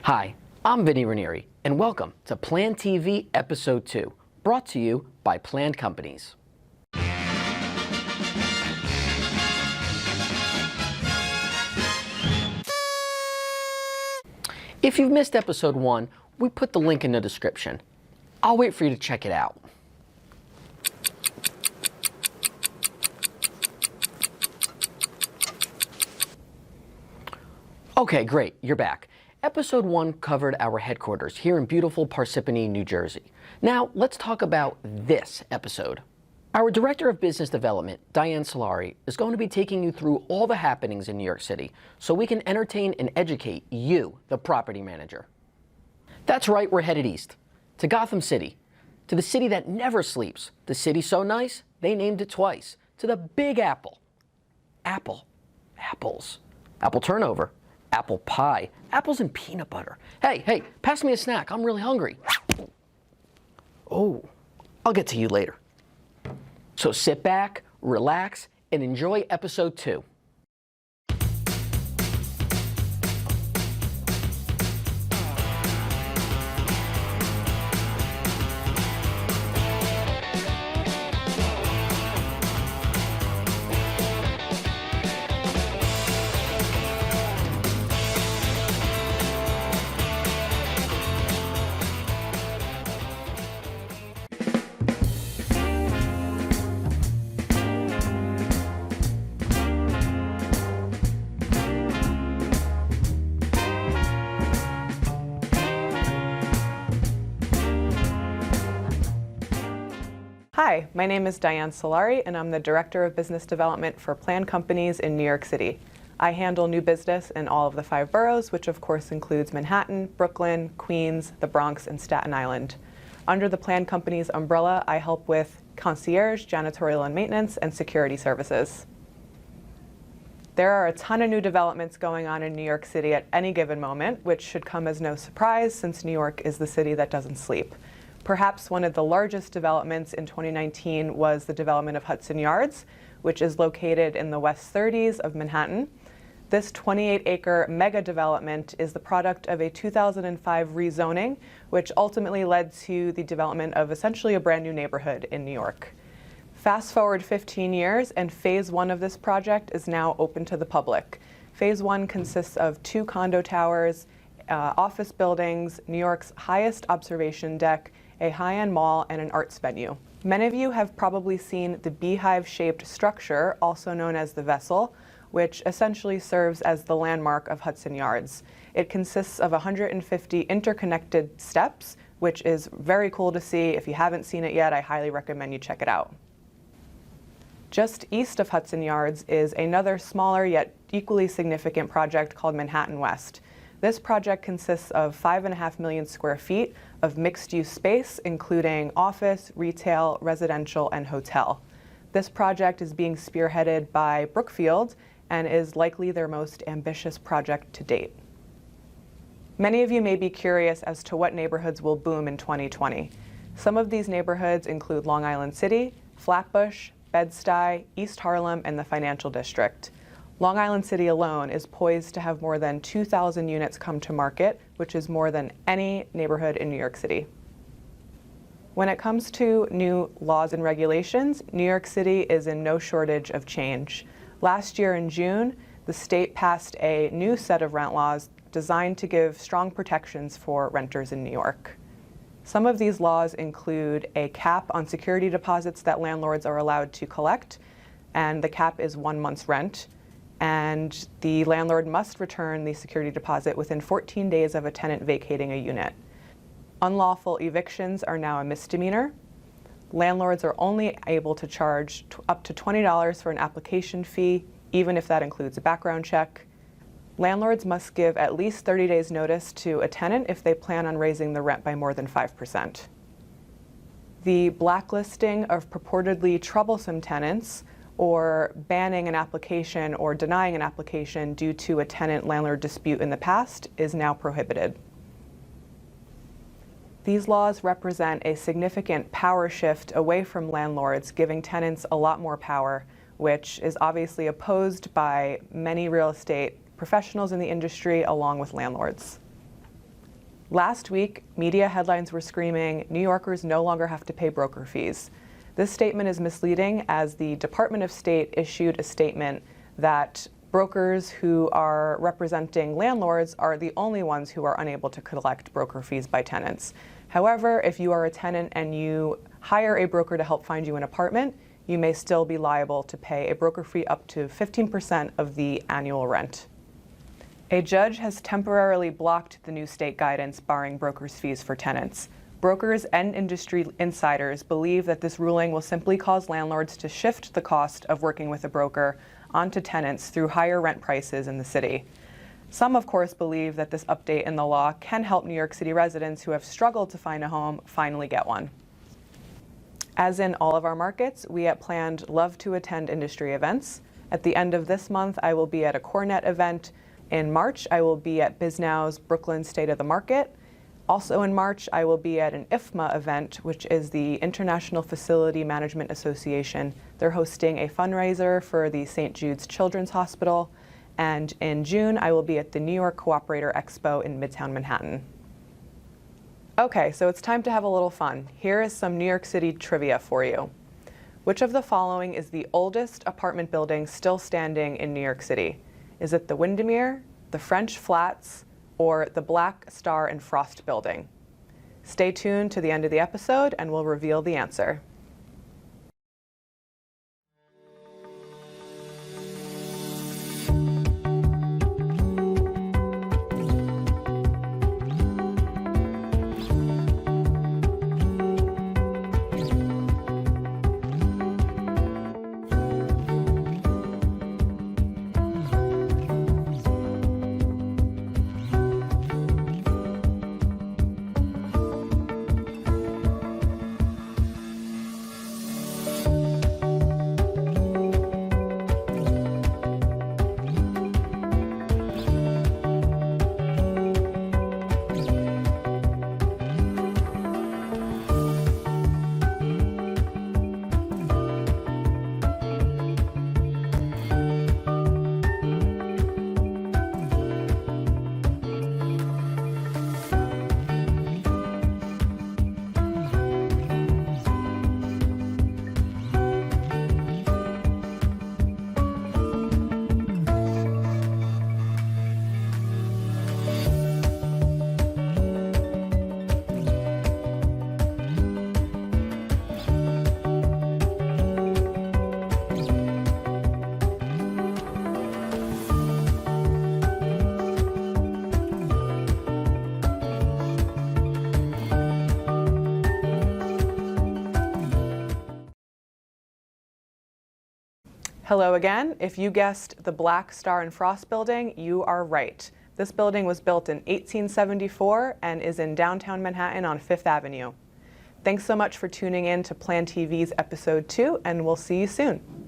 Hi, I'm Vinny Ranieri, and welcome to Plan TV Episode 2, brought to you by Planned Companies. If you've missed Episode 1, we put the link in the description. I'll wait for you to check it out. Okay, great, you're back. Episode 1 covered our headquarters here in beautiful Parsippany, New Jersey. Now, let's talk about this episode. Our Director of Business Development, Diane Solari, is going to be taking you through all the happenings in New York City so we can entertain and educate you, the property manager. That's right, we're headed east, to Gotham City, to the city that never sleeps, the city so nice, they named it twice, to the Big Apple. Apples, apple turnover. Apple pie, apples and peanut butter. Hey, pass me a snack. I'm really hungry. Oh, I'll get to you later. So sit back, relax, and enjoy Episode 2. Hi, my name is Diane Solari, and I'm the Director of Business Development for Planned Companies in New York City. I handle new business in all of the 5 boroughs, which of course includes Manhattan, Brooklyn, Queens, the Bronx, and Staten Island. Under the Planned Companies umbrella, I help with concierge, janitorial and maintenance, and security services. There are a ton of new developments going on in New York City at any given moment, which should come as no surprise since New York is the city that doesn't sleep. Perhaps one of the largest developments in 2019 was the development of Hudson Yards, which is located in the West 30s of Manhattan. This 28-acre mega development is the product of a 2005 rezoning, which ultimately led to the development of essentially a brand new neighborhood in New York. Fast forward 15 years, and Phase 1 of this project is now open to the public. Phase 1 consists of 2 condo towers, office buildings, New York's highest observation deck, a high-end mall, and an arts venue. Many of you have probably seen the beehive-shaped structure, also known as the Vessel, which essentially serves as the landmark of Hudson Yards. It consists of 150 interconnected steps, which is very cool to see. If you haven't seen it yet, I highly recommend you check it out. Just east of Hudson Yards is another smaller yet equally significant project called Manhattan West. This project consists of 5.5 million square feet of mixed-use space, including office, retail, residential, and hotel. This project is being spearheaded by Brookfield and is likely their most ambitious project to date. Many of you may be curious as to what neighborhoods will boom in 2020. Some of these neighborhoods include Long Island City, Flatbush, Bed-Stuy, East Harlem, and the Financial District. Long Island City alone is poised to have more than 2,000 units come to market, which is more than any neighborhood in New York City. When it comes to new laws and regulations, New York City is in no shortage of change. Last year in June, the state passed a new set of rent laws designed to give strong protections for renters in New York. Some of these laws include a cap on security deposits that landlords are allowed to collect, and the cap is 1 month's rent. And the landlord must return the security deposit within 14 days of a tenant vacating a unit. Unlawful evictions are now a misdemeanor. Landlords are only able to charge up to $20 for an application fee, even if that includes a background check. Landlords must give at least 30 days notice to a tenant if they plan on raising the rent by more than 5%. The blacklisting of purportedly troublesome tenants or banning an application or denying an application due to a tenant-landlord dispute in the past is now prohibited. These laws represent a significant power shift away from landlords, giving tenants a lot more power, which is obviously opposed by many real estate professionals in the industry along with landlords. Last week, media headlines were screaming, New Yorkers no longer have to pay broker fees. This statement is misleading as the Department of State issued a statement that brokers who are representing landlords are the only ones who are unable to collect broker fees by tenants. However, if you are a tenant and you hire a broker to help find you an apartment, you may still be liable to pay a broker fee up to 15% of the annual rent. A judge has temporarily blocked the new state guidance barring brokers' fees for tenants. Brokers and industry insiders believe that this ruling will simply cause landlords to shift the cost of working with a broker onto tenants through higher rent prices in the city. Some, of course, believe that this update in the law can help New York City residents who have struggled to find a home finally get one. As in all of our markets, we at Planned love to attend industry events. At the end of this month, I will be at a Cornet event. In March, I will be at BizNow's Brooklyn State of the Market. Also in March, I will be at an IFMA event, which is the International Facility Management Association. They're hosting a fundraiser for the St. Jude's Children's Hospital. And in June, I will be at the New York Cooperator Expo in Midtown Manhattan. Okay, so it's time to have a little fun. Here is some New York City trivia for you. Which of the following is the oldest apartment building still standing in New York City? Is it the Windermere, the French Flats, or the Black Star and Frost building? Stay tuned to the end of the episode and we'll reveal the answer. Hello again. If you guessed the Black Star and Frost building, you are right. This building was built in 1874 and is in downtown Manhattan on Fifth Avenue. Thanks so much for tuning in to Plan TV's episode 2, and we'll see you soon.